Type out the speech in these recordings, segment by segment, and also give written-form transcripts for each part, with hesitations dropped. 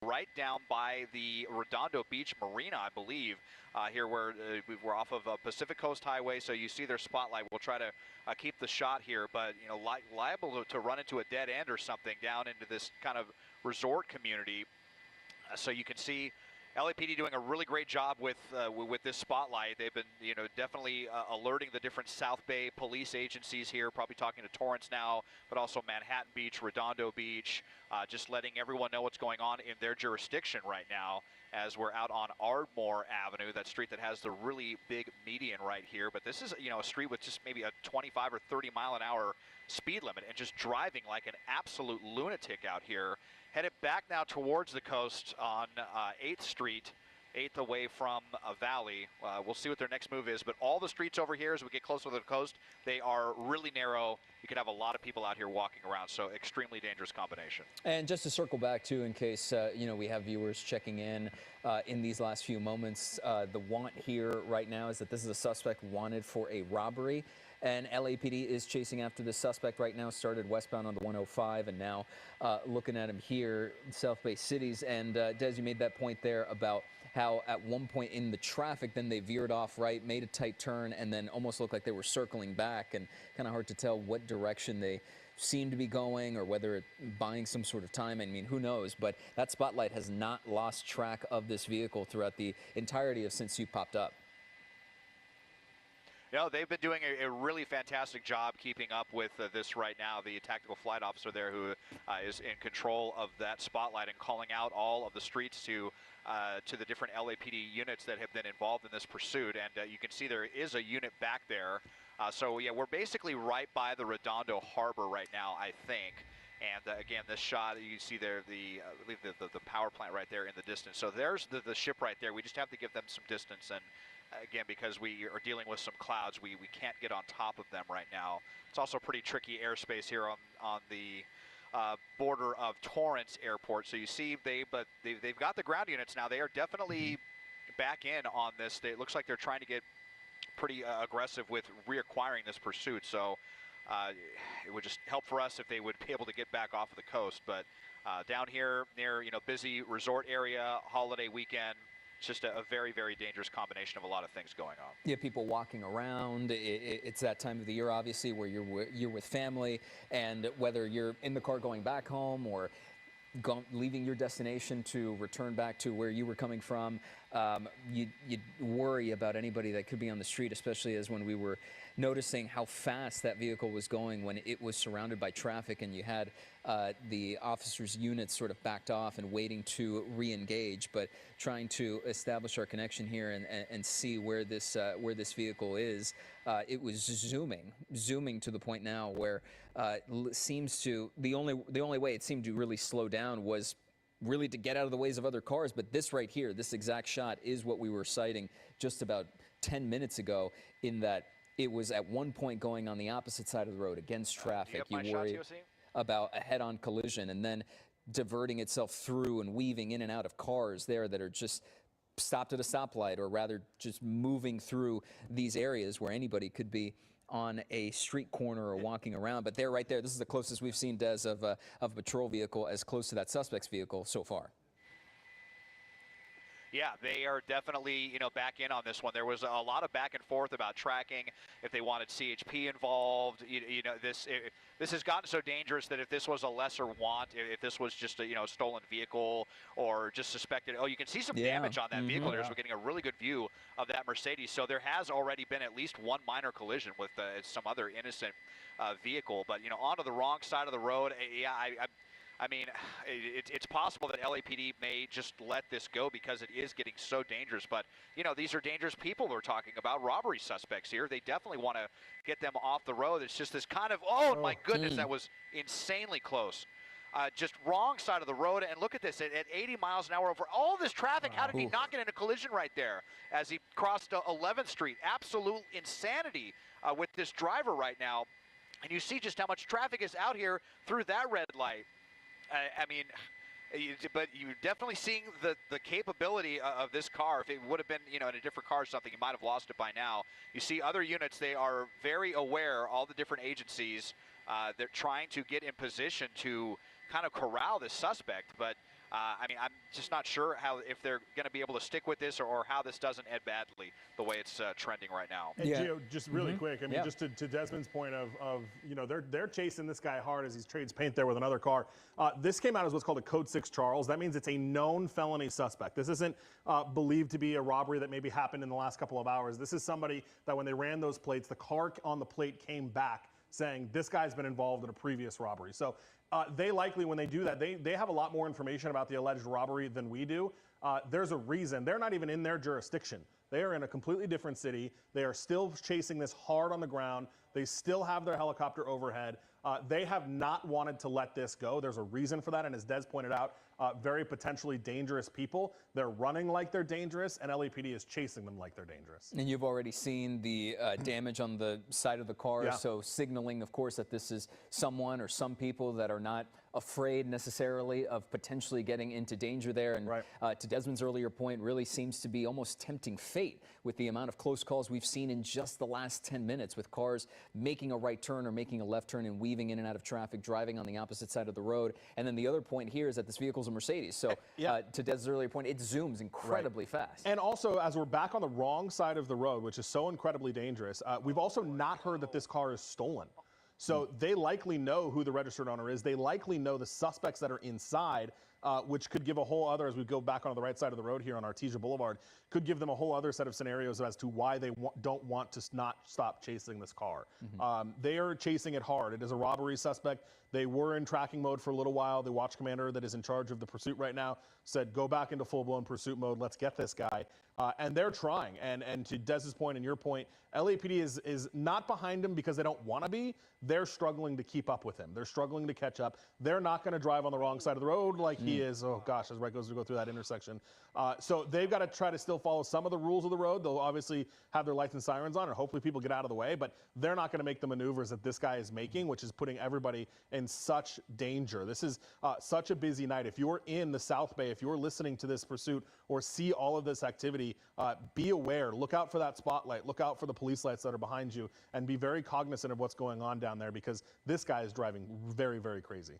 right down by the Redondo Beach Marina, I believe, here where we're off of Pacific Coast Highway. So you see their spotlight. We'll try to keep the shot here, but liable to run into a dead end or something down into this kind of resort community. So you can see LAPD doing a really great job with this spotlight. They've been, definitely alerting the different South Bay police agencies here, probably talking to Torrance now, but also Manhattan Beach, Redondo Beach, just letting everyone know what's going on in their jurisdiction right now as we're out on Ardmore Avenue, that street that has the really big median right here. But this is, a street with just maybe a 25 or 30 mile an hour speed limit and just driving like an absolute lunatic out here. Headed back now towards the coast on 8th Street, 8th away from Valley. We'll see what their next move is, but all the streets over here as we get closer to the coast, they are really narrow. You could have a lot of people out here walking around, so extremely dangerous combination. And just to circle back too, in case we have viewers checking in these last few moments, the want here right now is that this is a suspect wanted for a robbery. And LAPD is chasing after the suspect right now, started westbound on the 105 and now looking at him here in South Bay Cities. And Des, you made that point there about how at one point in the traffic, then they veered off right, made a tight turn, and then almost looked like they were circling back, and kind of hard to tell what direction they seem to be going or whether it's buying some sort of time. I mean, who knows? But that spotlight has not lost track of this vehicle throughout the entirety of since you popped up. They've been doing a really fantastic job keeping up with this right now. The tactical flight officer there who is in control of that spotlight and calling out all of the streets to the different LAPD units that have been involved in this pursuit. And you can see there is a unit back there. So, yeah, we're basically right by the Redondo Harbor right now, I think. And again, this shot, you see there, I believe the power plant right there in the distance. So there's the ship right there. We just have to give them some distance. And again, because we are dealing with some clouds, we can't get on top of them right now. It's also pretty tricky airspace here on the border of Torrance Airport. So you see they've got the ground units now. They are definitely back in on this. It looks like they're trying to get pretty aggressive with reacquiring this pursuit. So it would just help for us if they would be able to get back off of the coast. But down here near busy resort area, holiday weekend, it's just a very, very dangerous combination of a lot of things going on. Yeah, people walking around. It's that time of the year, obviously, where you're with family, and whether you're in the car going back home or leaving your destination to return back to where you were coming from, you worry about anybody that could be on the street, especially as when we were noticing how fast that vehicle was going when it was surrounded by traffic and you had the officers' units sort of backed off and waiting to re-engage, but trying to establish our connection here and see where this vehicle is. It was zooming to the point now where seems to the only way it seemed to really slow down was really to get out of the ways of other cars. But this right here, this exact shot, is what we were citing just about 10 minutes ago, in that it was at one point going on the opposite side of the road against traffic. You worry about a head-on collision, and then diverting itself through and weaving in and out of cars there that are just stopped at a stoplight, or rather just moving through these areas where anybody could be on a street corner or walking around. But they're right there. This is the closest we've seen, Des, of a patrol vehicle as close to that suspect's vehicle so far. Yeah, they are definitely, back in on this one. There was a lot of back and forth about tracking, if they wanted CHP involved. This has gotten so dangerous that if this was a lesser want, if this was just a stolen vehicle or just suspected, you can see some damage on that vehicle there. So we're getting a really good view of that Mercedes. So there has already been at least one minor collision with some other innocent vehicle. But onto the wrong side of the road. I mean, it's possible that LAPD may just let this go because it is getting so dangerous. But, these are dangerous people we're talking about, robbery suspects here. They definitely want to get them off the road. It's just this kind of, my goodness, that was insanely close. Just wrong side of the road. And look at this, at 80 miles an hour over all this traffic. How did he not get in a collision right there as he crossed 11th Street? Absolute insanity with this driver right now. And you see just how much traffic is out here through that red light. I mean, but you're definitely seeing the capability of this car. If it would have been, in a different car or something, you might have lost it by now. You see other units, they are very aware, all the different agencies, they're trying to get in position to kind of corral this suspect. But I mean, I'm just not sure if they're going to be able to stick with this or how this doesn't end badly the way it's trending right now. And Gio, just really quick, I mean, just to Desmond's point of you know, they're chasing this guy hard as he trades paint there with another car. This came out as what's called a Code 6 Charles. That means it's a known felony suspect. This isn't believed to be a robbery that maybe happened in the last couple of hours. This is somebody that when they ran those plates, the car on the plate came back saying this guy's been involved in a previous robbery. So they likely, when they do that, they have a lot more information about the alleged robbery than we do. There's a reason. They're not even in their jurisdiction. They are in a completely different city. They are still chasing this hard on the ground. They still have their helicopter overhead. They have not wanted to let this go. There's a reason for that, and as Des pointed out, very potentially dangerous people. They're running like they're dangerous, and LAPD is chasing them like they're dangerous. And you've already seen the damage on the side of the car, so signaling, of course, that this is someone or some people that are not afraid necessarily of potentially getting into danger there. And to Desmond's earlier point, really seems to be almost tempting fate with the amount of close calls we've seen in just the last 10 minutes with cars making a right turn or making a left turn and weaving in and out of traffic, driving on the opposite side of the road. And then the other point here is that this vehicle's a Mercedes. So to Des's earlier point, it zooms incredibly fast. And also, as we're back on the wrong side of the road, which is so incredibly dangerous, we've also not heard that this car is stolen. So they likely know who the registered owner is. They likely know the suspects that are inside, which could give a whole other, as we go back on the right side of the road here on Artesia Boulevard, could give them a whole other set of scenarios as to why they don't want to not stop chasing this car. They are chasing it hard. It is a robbery suspect. They were in tracking mode for a little while. The watch commander that is in charge of the pursuit right now said, go back into full-blown pursuit mode. Let's get this guy. And they're trying. And to Des's point and your point, LAPD is not behind him because they don't want to be. They're struggling to keep up with him. They're struggling to catch up. They're not going to drive on the wrong side of the road like he is. Oh, gosh, as Red goes to go through that intersection. So they've got to try to still follow some of the rules of the road. They'll obviously have their lights and sirens on, and hopefully people get out of the way. But they're not going to make the maneuvers that this guy is making, which is putting everybody in such danger. This is such a busy night. If you're in the South Bay, if you're listening to this pursuit or see all of this activity, be aware. Look out for that spotlight. Look out for the police lights that are behind you, and be very cognizant of what's going on down there because this guy is driving very, very crazy.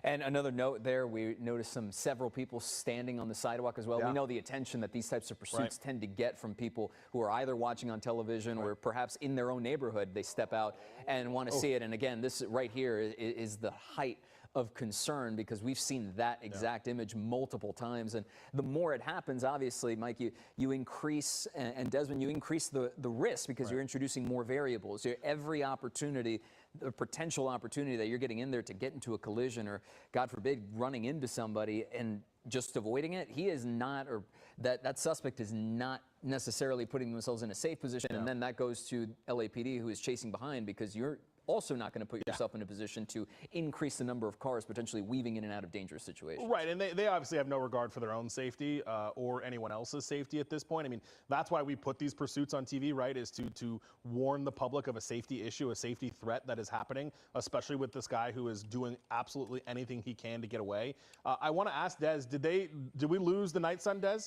And another note there, we noticed several people standing on the sidewalk as well. We know the attention that these types of pursuits tend to get from people who are either watching on television or perhaps in their own neighborhood. They step out and want to see it. And again, this right here is the height of concern because we've seen that exact image multiple times. And the more it happens, obviously, Mike, you increase, and Desmond, you increase the risk because you're introducing more variables. Every opportunity, the potential opportunity that you're getting in there to get into a collision or, God forbid, running into somebody and just avoiding it, he is not, or that suspect is not necessarily putting themselves in a safe position. And then that goes to LAPD, who is chasing behind, because you're also not going to put yourself in a position to increase the number of cars potentially weaving in and out of dangerous situations. Right, and they obviously have no regard for their own safety or anyone else's safety at this point. I mean, that's why we put these pursuits on TV, right, is to warn the public of a safety issue, a safety threat that is happening, especially with this guy who is doing absolutely anything he can to get away. I want to ask Des, did we lose the Night Sun, Des?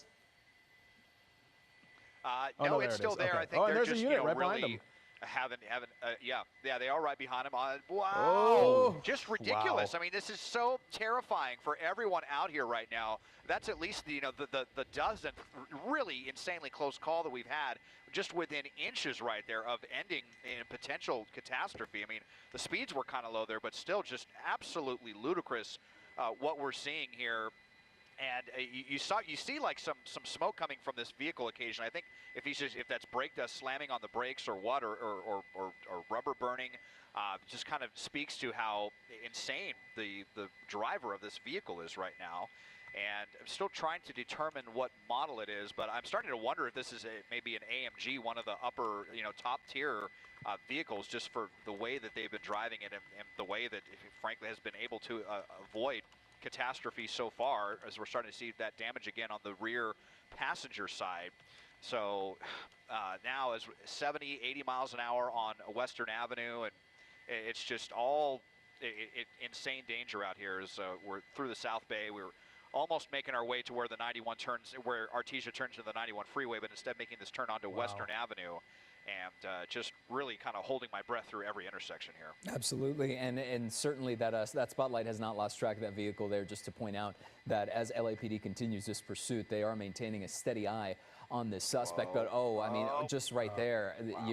No, it's still there. I think they're just, a unit right really behind him. Yeah, they are right behind him. Wow, just ridiculous. Wow. I mean, this is so terrifying for everyone out here right now. That's at least the dozenth really insanely close call that we've had, just within inches right there of ending in a potential catastrophe. I mean, the speeds were kind of low there, but still just absolutely ludicrous what we're seeing here. And you see like some smoke coming from this vehicle occasionally. I think if that's brake dust slamming on the brakes or what, or rubber burning, just kind of speaks to how insane the driver of this vehicle is right now. And I'm still trying to determine what model it is, but I'm starting to wonder if this is maybe an AMG, one of the upper, top tier vehicles, just for the way that they've been driving it and the way that, frankly, has been able to avoid catastrophe so far, as we're starting to see that damage again on the rear passenger side. So now as 70, 80 miles an hour on Western Avenue, and it's just all insane danger out here. As we're through the South Bay, we're almost making our way to where the 91 turns, where Artesia turns to the 91 freeway, but instead making this turn onto Western Avenue. and just really kind of holding my breath through every intersection here. Absolutely, and certainly that spotlight has not lost track of that vehicle there. Just to point out that as LAPD continues this pursuit, they are maintaining a steady eye on this suspect. But I mean, just right there, wow.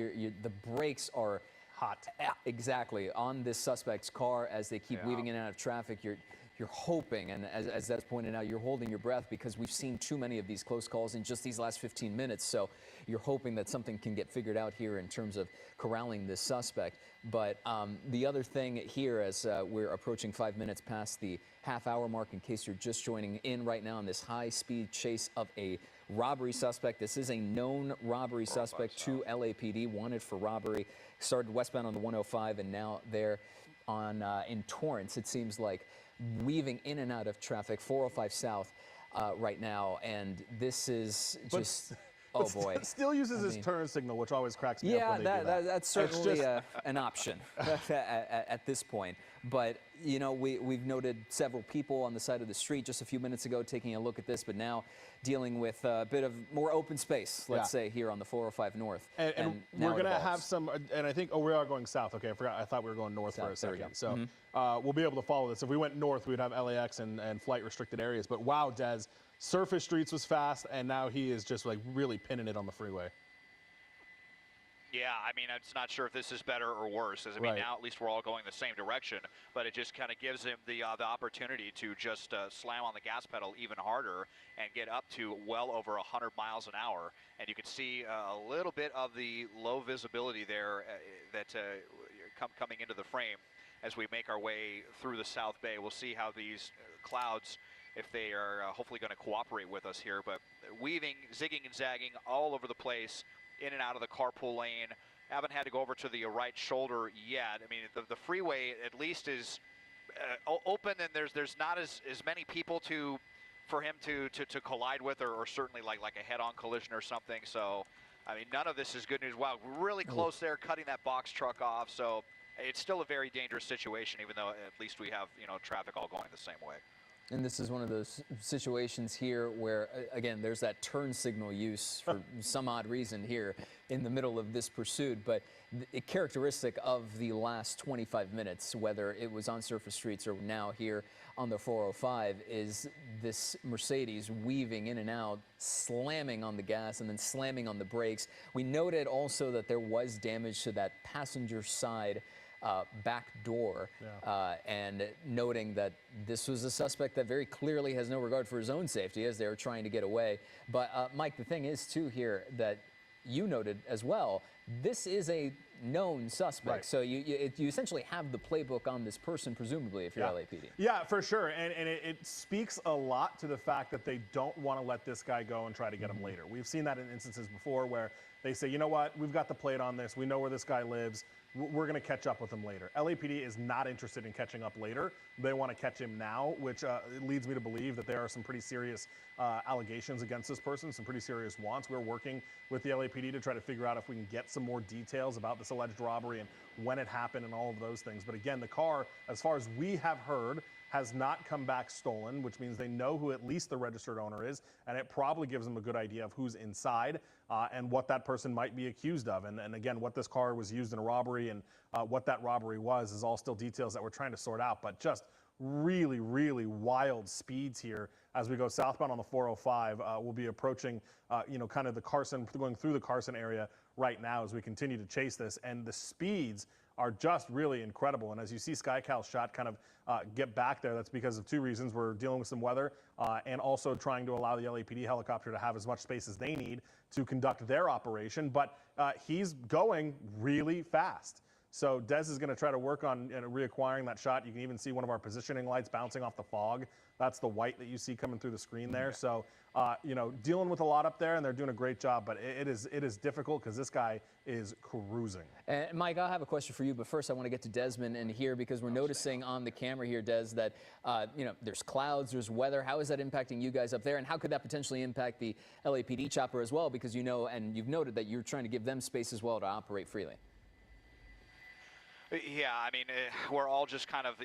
the brakes are hot. Exactly on this suspect's car as they keep weaving in and out of traffic. You're hoping, and as that's pointed out, you're holding your breath because we've seen too many of these close calls in just these last 15 minutes. So you're hoping that something can get figured out here in terms of corralling this suspect. But the other thing here, as we're approaching 5 minutes past the half-hour mark, in case you're just joining in right now on this high-speed chase of a robbery suspect. This is a known robbery suspect to LAPD, wanted for robbery. Started westbound on the 105 and now there on in Torrance, it seems like, weaving in and out of traffic, 405 South right now, and this is just, oh boy. Still uses his turn signal, which always cracks me up when they do that. That's certainly an option at this point. But, you know, we've noted several people on the side of the street just a few minutes ago taking a look at this, but now dealing with a bit of more open space, let's say, here on the 405 North. And we're going to have some, and I think, we are going south. Okay, I forgot. I thought we were going north for a second. So we'll be able to follow this. If we went north, we'd have LAX and flight restricted areas. But wow, Des, surface streets was fast, and now he is just like really pinning it on the freeway. Yeah, I mean, I'm just not sure if this is better or worse. As I mean, now at least we're all going the same direction, but it just kind of gives him the opportunity to just slam on the gas pedal even harder and get up to well over 100 miles an hour. And you can see a little bit of the low visibility there coming into the frame as we make our way through the South Bay. We'll see how these clouds, if they are hopefully going to cooperate with us here, but weaving, zigging and zagging all over the place, in and out of the carpool lane. Haven't had to go over to the right shoulder yet. I mean, the freeway at least is open, and there's not as many people for him to collide with, or certainly like a head-on collision or something. So, I mean, none of this is good news. Wow, really close there, cutting that box truck off. So it's still a very dangerous situation, even though at least we have, you know, traffic all going the same way. And this is one of those situations here where, again, there's that turn signal use for some odd reason here in the middle of this pursuit. But a characteristic of the last 25 minutes, whether it was on surface streets or now here on the 405, is this Mercedes weaving in and out, slamming on the gas and then slamming on the brakes. We noted also that there was damage to that passenger side back door, and noting that this was a suspect that very clearly has no regard for his own safety as they were trying to get away. But Mike, the thing is too here that you noted as well, this is a known suspect. So you essentially have the playbook on this person, presumably, if you're LAPD. Yeah, for sure. And it speaks a lot to the fact that they don't want to let this guy go and try to get him later. We've seen that in instances before where they say, you know what, we've got the plate on this. We know where this guy lives. We're going to catch up with him later. LAPD is not interested in catching up later. They want to catch him now, which leads me to believe that there are some pretty serious allegations against this person, some pretty serious wants. We're working with the LAPD to try to figure out if we can get some more details about this alleged robbery and when it happened and all of those things. But again, the car, as far as we have heard, has not come back stolen, which means they know who at least the registered owner is, and it probably gives them a good idea of who's inside and what that person might be accused of. And again, what this car was used in a robbery and what that robbery was is all still details that we're trying to sort out, but just really, really wild speeds here as we go southbound on the 405. We'll be approaching, kind of the Carson, going through the Carson area right now as we continue to chase this, and the speeds are just really incredible. And as you see SkyCal's shot kind of get back there, that's because of two reasons. We're dealing with some weather and also trying to allow the LAPD helicopter to have as much space as they need to conduct their operation. But he's going really fast. So Des is going to try to work on reacquiring that shot. You can even see one of our positioning lights bouncing off the fog. That's the white that you see coming through the screen there. So, dealing with a lot up there, and they're doing a great job. But it is difficult because this guy is cruising. And Mike, I have a question for you, but first I want to get to Desmond and here because we're noticing on the camera here, Des, that there's clouds, there's weather. How is that impacting you guys up there, and how could that potentially impact the LAPD chopper as well? Because and you've noted that you're trying to give them space as well to operate freely. Yeah, I mean, we're all just kind of,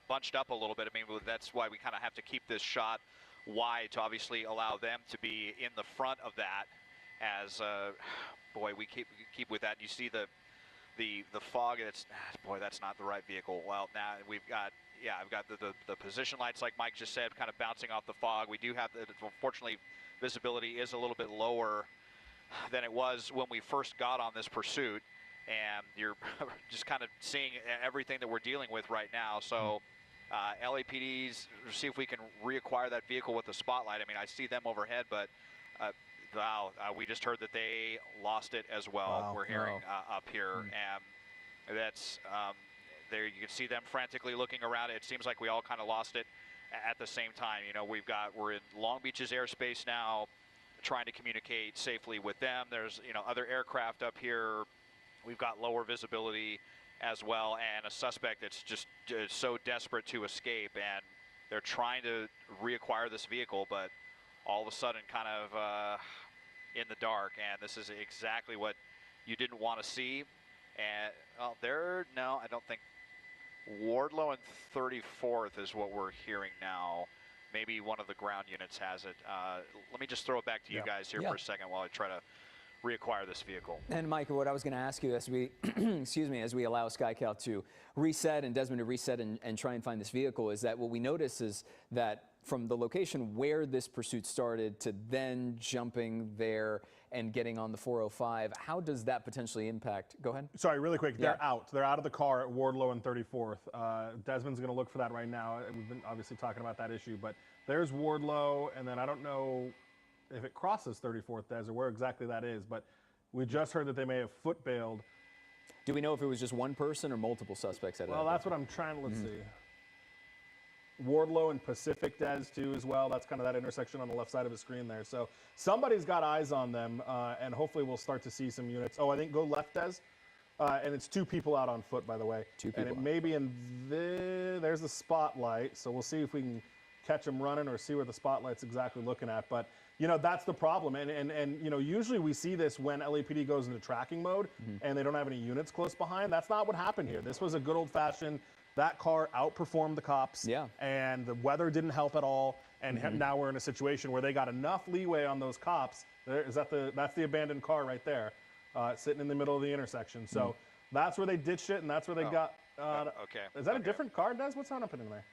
bunched up a little bit. I mean, that's why we kind of have to keep this shot wide to obviously allow them to be in the front of that. as boy, we keep with that. You see the fog. It's boy, that's not the right vehicle. Well, now we've got I've got the position lights, like Mike just said, kind of bouncing off the fog. We do have unfortunately, visibility is a little bit lower than it was when we first got on this pursuit, and you're just kind of seeing everything that we're dealing with right now. So LAPD's see if we can reacquire that vehicle with the spotlight. I mean, I see them overhead, but wow, we just heard that they lost it as well. Wow. We're hearing up here, and that's there. You can see them frantically looking around. It seems like we all kind of lost it at the same time. You know, we're in Long Beach's airspace now, trying to communicate safely with them. There's other aircraft up here. We've got lower visibility as well, and a suspect that's just so desperate to escape, and they're trying to reacquire this vehicle, but all of a sudden kind of in the dark, and this is exactly what you didn't want to see. And no, I don't think Wardlow and 34th is what we're hearing now. Maybe one of the ground units has it. Let me just throw it back to you guys here for a second while I try to reacquire this vehicle. And Mike, what I was going to ask you as we, excuse me, as we allow SkyCal to reset and Desmond to reset and try and find this vehicle, is that what we notice is that from the location where this pursuit started to then jumping there and getting on the 405, how does that potentially impact? Go ahead. Sorry, really quick. They're out. They're out of the car at Wardlow and 34th. Desmond's going to look for that right now. We've been obviously talking about that issue, but there's Wardlow, and then I don't know if it crosses 34th, Des, or where exactly that is, but we just heard that they may have foot bailed. Do we know if it was just one person or multiple suspects at that? Well, that's what I'm trying to, let's see. Wardlow and Pacific, Des, too, as well. That's kind of that intersection on the left side of the screen there. So somebody's got eyes on them, and hopefully we'll start to see some units. Oh, I think go left, Des. And it's two people out on foot, by the way. Two people. And it may be in there's the spotlight, so we'll see if we can catch them running or see where the spotlight's exactly looking at. But, that's the problem. And usually we see this when LAPD goes into tracking mode and they don't have any units close behind. That's not what happened here. This was a good old-fashioned, that car outperformed the cops, and the weather didn't help at all. And now we're in a situation where they got enough leeway on those cops. That's the abandoned car right there, sitting in the middle of the intersection. So that's where they ditched it, and that's where they got. Okay. Is that a different car, Des? What's happening there?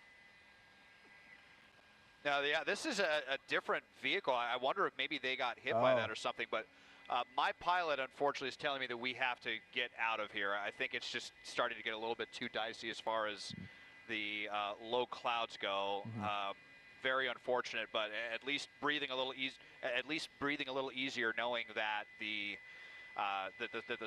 Now, this is a different vehicle. I wonder if maybe they got hit by that or something. But my pilot, unfortunately, is telling me that we have to get out of here. I think it's just starting to get a little bit too dicey as far as the low clouds go. Very unfortunate, but at least breathing a little easier, knowing that the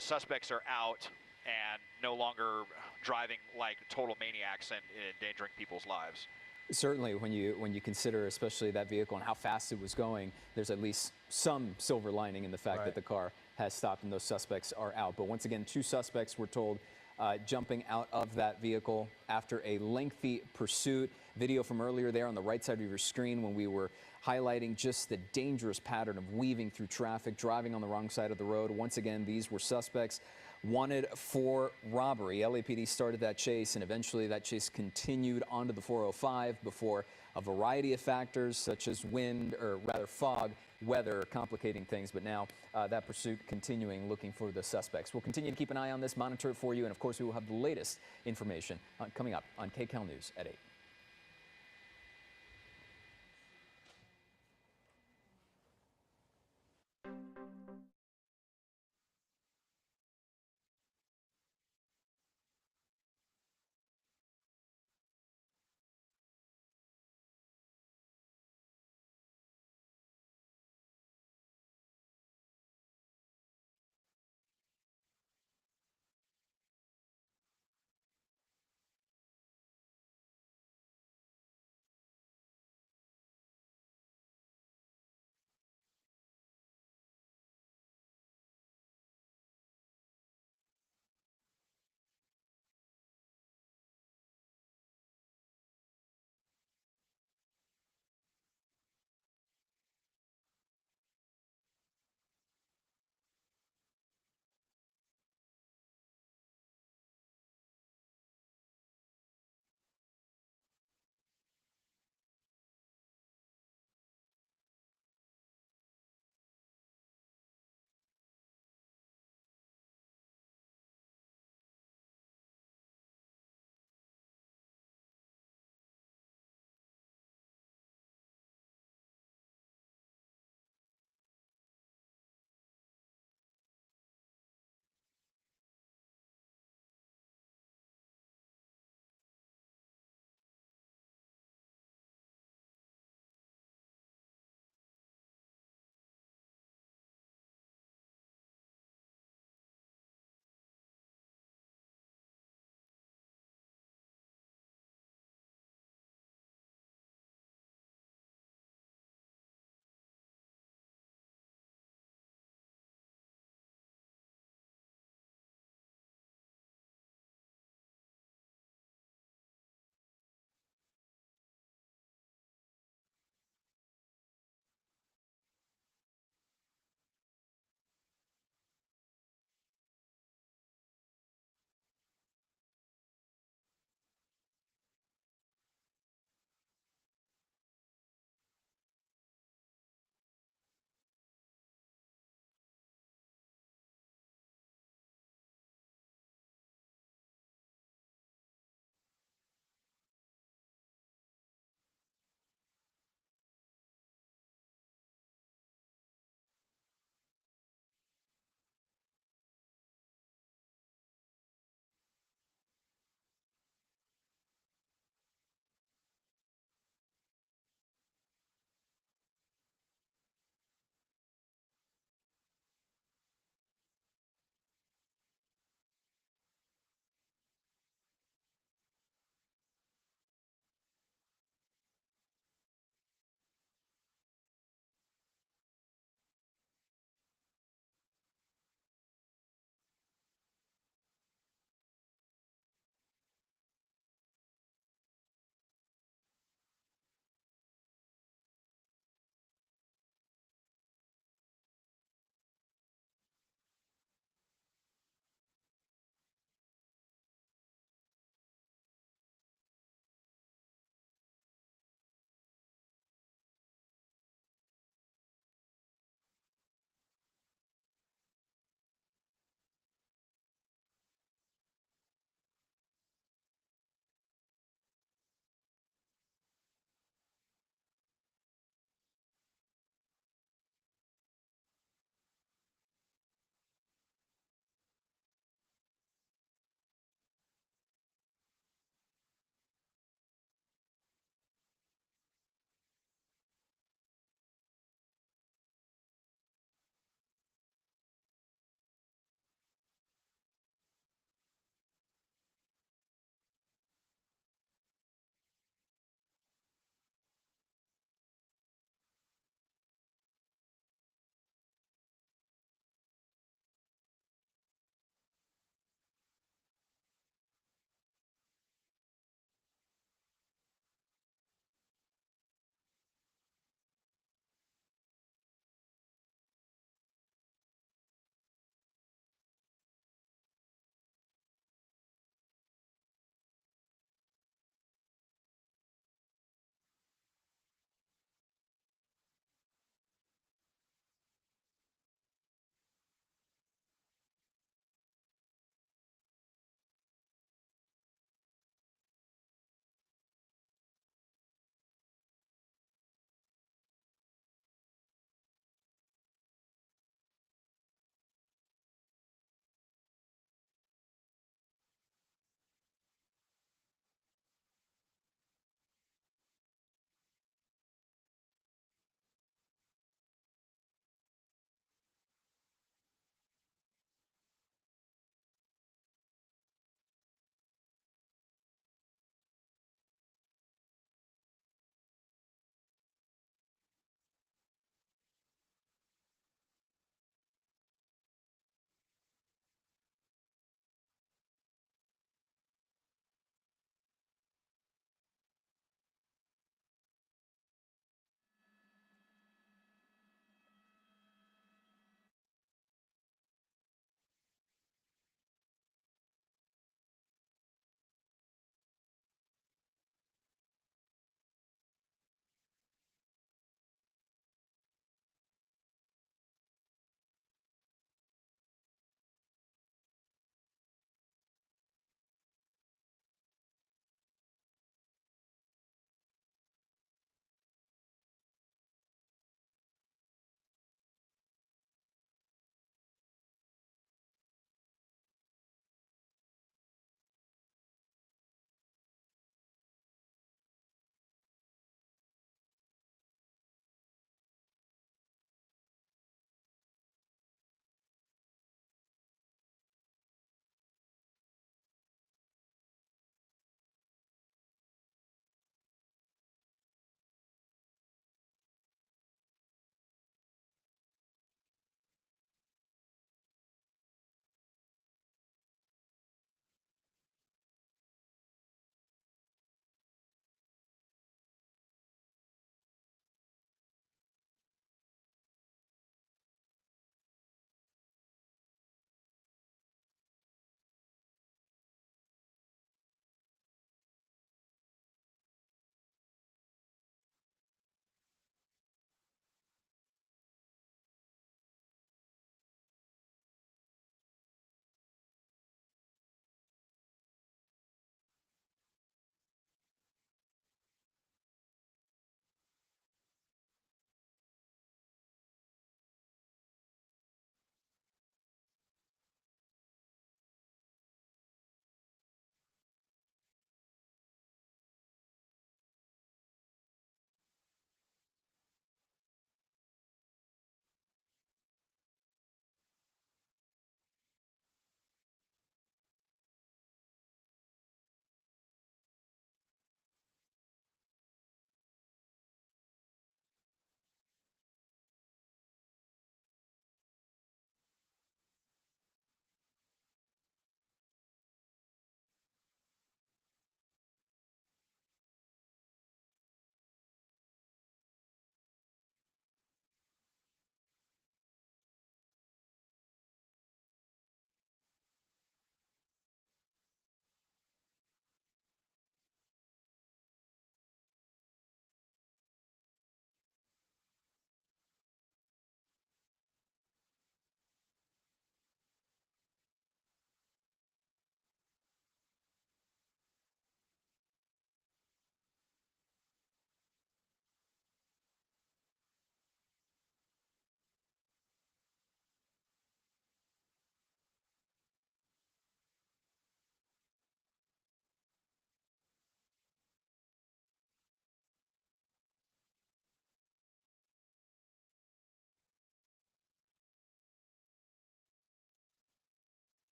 suspects are out and no longer driving like total maniacs and endangering people's lives. Certainly, when you consider especially that vehicle and how fast it was going, there's at least some silver lining in the fact that the car has stopped and those suspects are out. But once again, two suspects were told jumping out of that vehicle after a lengthy pursuit. Video from earlier there on the right side of your screen when we were highlighting just the dangerous pattern of weaving through traffic, driving on the wrong side of the road. Once again, these were suspects wanted for robbery. LAPD started that chase, and eventually that chase continued onto the 405 before a variety of factors such as wind, or rather fog, weather complicating things. But now that pursuit continuing, looking for the suspects. We'll continue to keep an eye on this, monitor it for you, and of course we will have the latest information coming up on KCAL News at 8.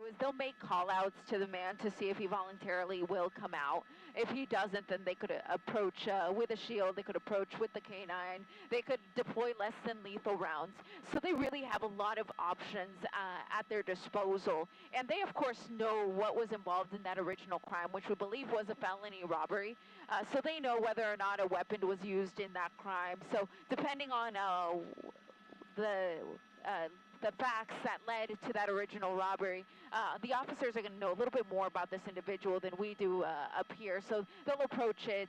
is they'll make call-outs to the man to see if he voluntarily will come out. If he doesn't, then they could approach with a shield, they could approach with the canine, they could deploy less than lethal rounds. So they really have a lot of options at their disposal. And they, of course, know what was involved in that original crime, which we believe was a felony robbery. So they know whether or not a weapon was used in that crime. So depending on the facts that led to that original robbery, the officers are going to know a little bit more about this individual than we do up here. So they'll approach it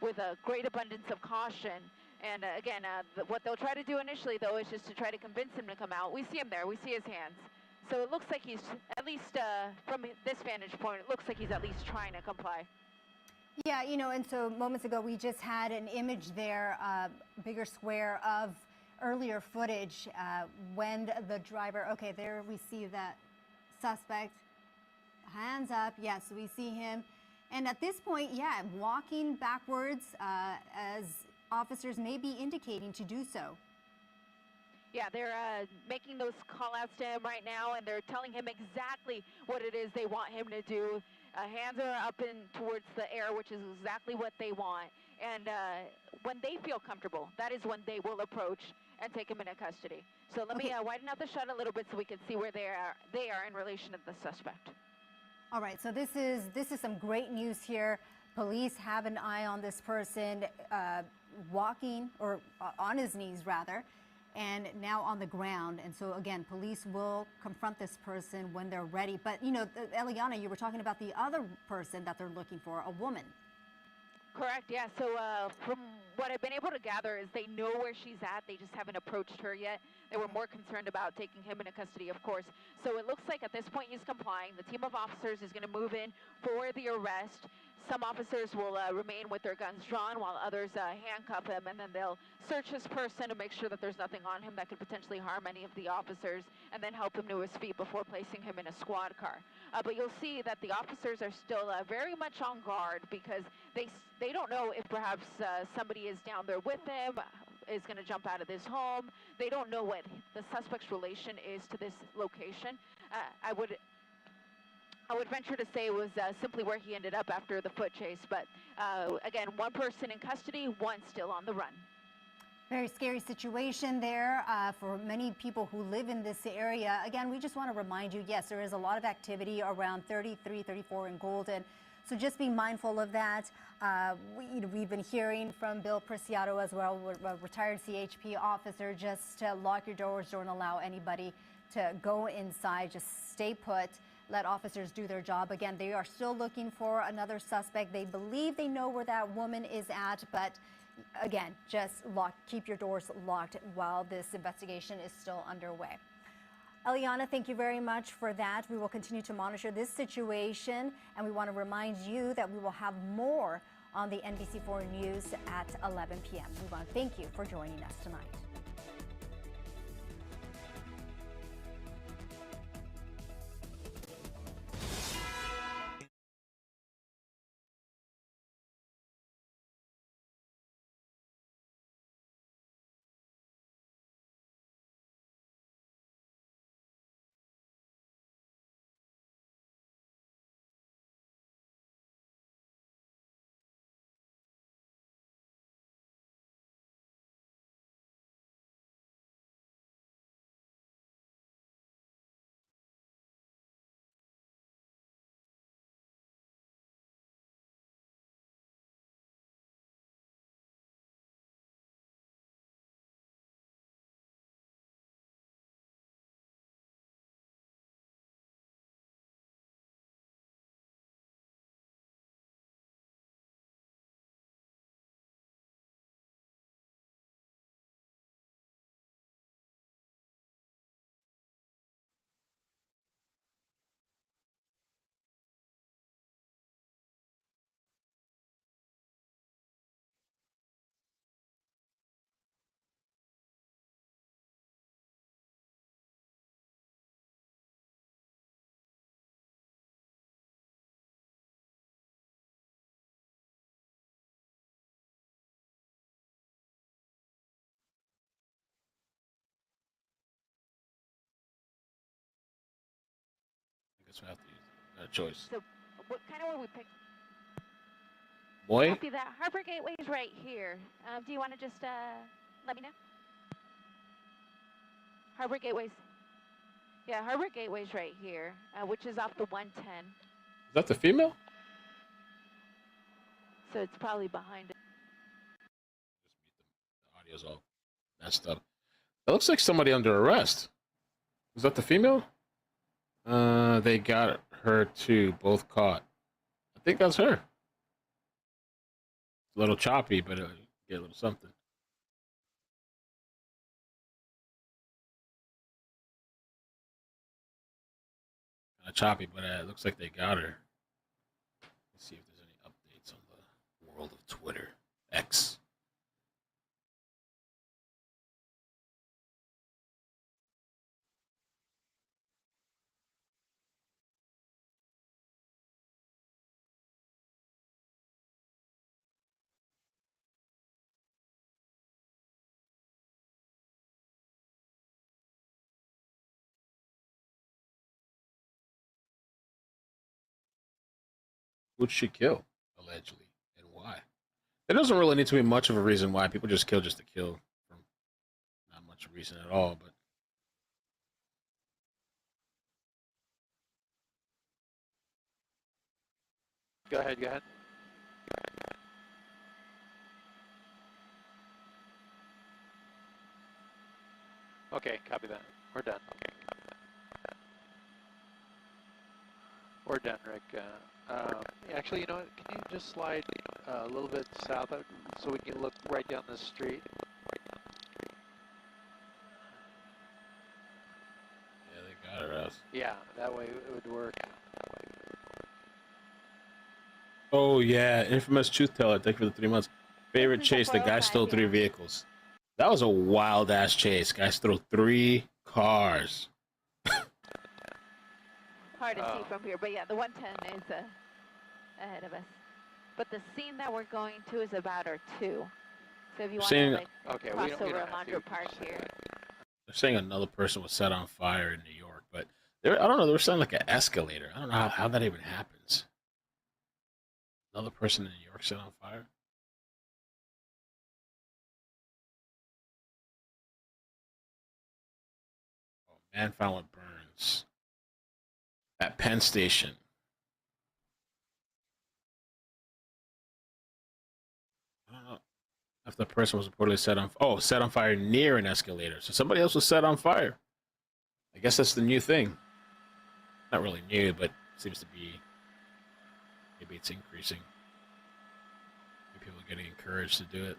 with a great abundance of caution. And again, what they'll try to do initially, though, is just to try to convince him to come out. We see him there. We see his hands. So it looks like he's, at least from this vantage point, it looks like he's at least trying to comply. Yeah, you know, and so moments ago we just had an image there, bigger square of earlier footage when the driver, okay, there we see that suspect, hands up, yes, we see him. And at this point, yeah, walking backwards as officers may be indicating to do so. Yeah, they're making those call-outs to him right now, and they're telling him exactly what it is they want him to do. Hands are up and towards the air, which is exactly what they want. And when they feel comfortable, that is when they will approach and take him into custody. So let me widen out the shot a little bit so we can see where they are in relation to the suspect. All right, so this is some great news here. Police have an eye on this person walking, or on his knees rather, and now on the ground. And so again, police will confront this person when they're ready. But you know, Eliana, you were talking about the other person that they're looking for, a woman. Correct, yeah. So from what I've been able to gather is they know where she's at. They just haven't approached her yet. They were more concerned about taking him into custody, of course. So it looks like at this point he's complying. The team of officers is going to move in for the arrest. Some officers will remain with their guns drawn while others handcuff him, and then they'll search his person to make sure that there's nothing on him that could potentially harm any of the officers, and then help him to his feet before placing him in a squad car. But you'll see that the officers are still very much on guard because they don't know if perhaps somebody is down there with him, is going to jump out of this home. They don't know what the suspect's relation is to this location. I would venture to say it was simply where he ended up after the foot chase. But again, one person in custody, one still on the run. Very scary situation there for many people who live in this area. Again, we just want to remind you, yes, there is a lot of activity around 33, 34 in Golden. So just be mindful of that. We've been hearing from Bill Preciado as well, a retired CHP officer, just to lock your doors, don't allow anybody to go inside, just stay put. Let officers do their job. Again, they are still looking for another suspect. They believe they know where that woman is at, but again, just keep your doors locked while this investigation is still underway. Eliana, thank you very much for that. We will continue to monitor this situation, and we want to remind you that we will have more on the NBC4 News at 11 p.m. We want to thank you for joining us tonight. guess we have to use it. No choice. So what kind of would we pick? Boy? Copy that. Harbor Gateway's right here. Do you want to just let me know? Harbor Gateway's. Yeah, Harbor Gateway's right here, which is off the 110. Is that the female? So it's probably behind it. The audio's all messed up. That looks like somebody under arrest. Is that the female? They got her too, both caught. I think that's her. It's a little choppy, but get a little something. Kind of choppy, but it looks like they got her. Let's see if there's any updates on the world of Twitter. X. Who'd she kill, allegedly, and why? There doesn't really need to be much of a reason why. People just kill just to kill. Not much reason at all, but Go ahead, go ahead. Okay, copy that. We're done. We're done, Rick. Actually, you know what? Can you just slide a little bit south so we can look right down the street? yeah, they got her ass. Yeah, that way it would work. Oh yeah, infamous truth teller. Thank you for the 3 months. Favorite This is the chase. The guy 405, stole 3 yeah. vehicles. That was a wild ass chase. Guy stole 3 cars. Hard to see Oh. from here, but yeah, the 110 is ahead of us. But the scene that we're going to is about our 2. So if you want to Seeing- like Okay, cross we don't over have to. Alondra Park here. They're saying another person was set on fire in New York, but I don't know. They were saying like an escalator. I don't know how that even happens. Another person in New York set on fire. Oh, man found with burns at Penn Station. I don't know if the person was reportedly set on fire near an escalator. So somebody else was set on fire. I guess that's the new thing. Not really new, but seems to be. Maybe it's increasing. Maybe people are getting encouraged to do it.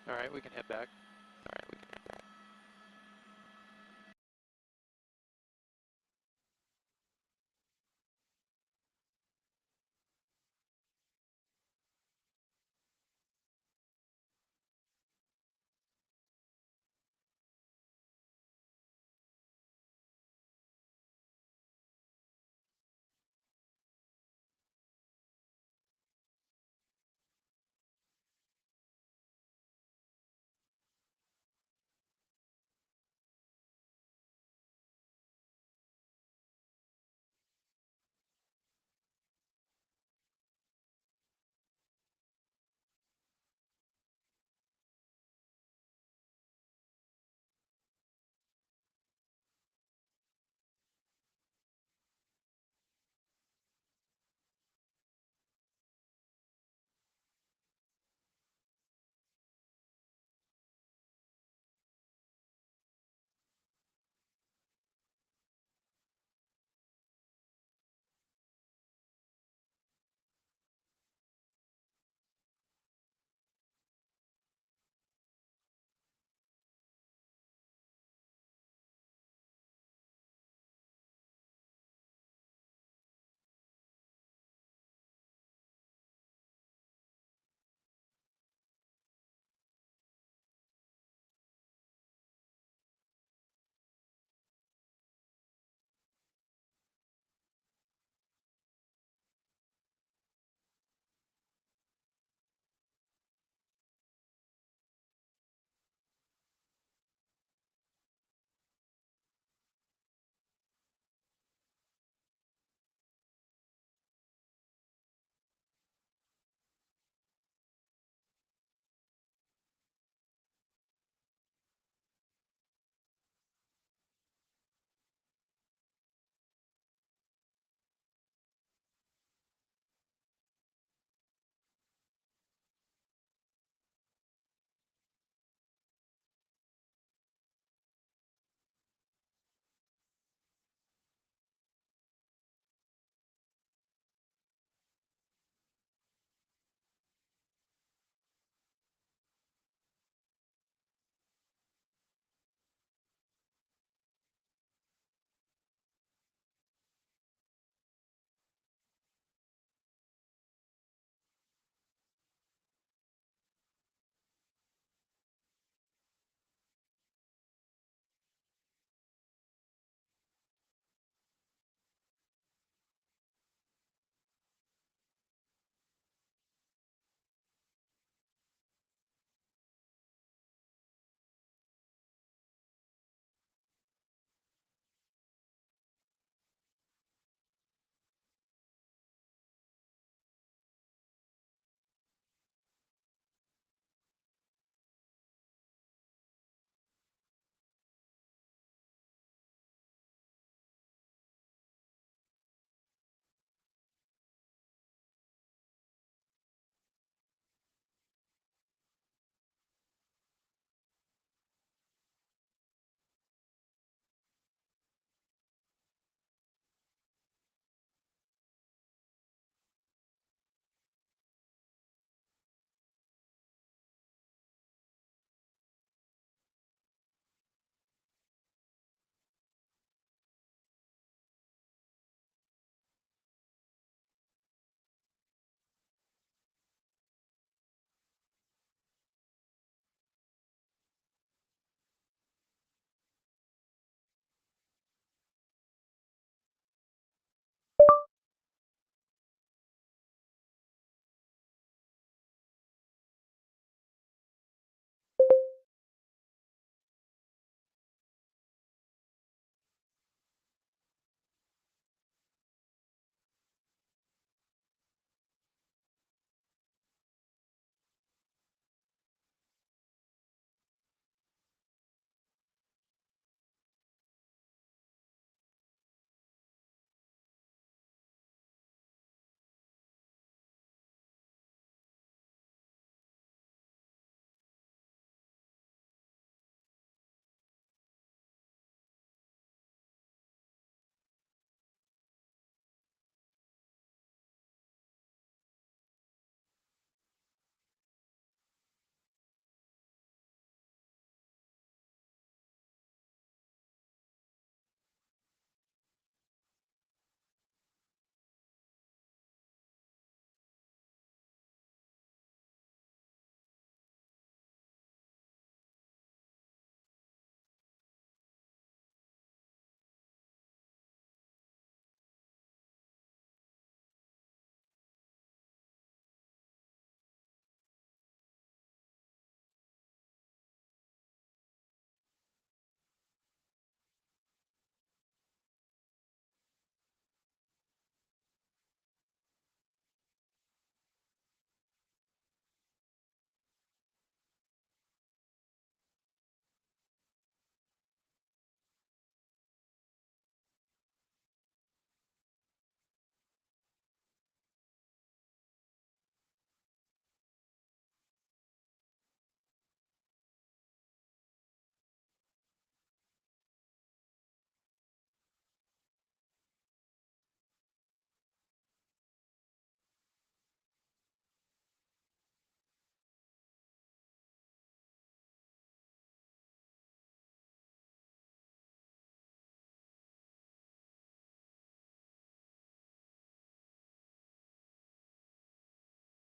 All right, we can head back.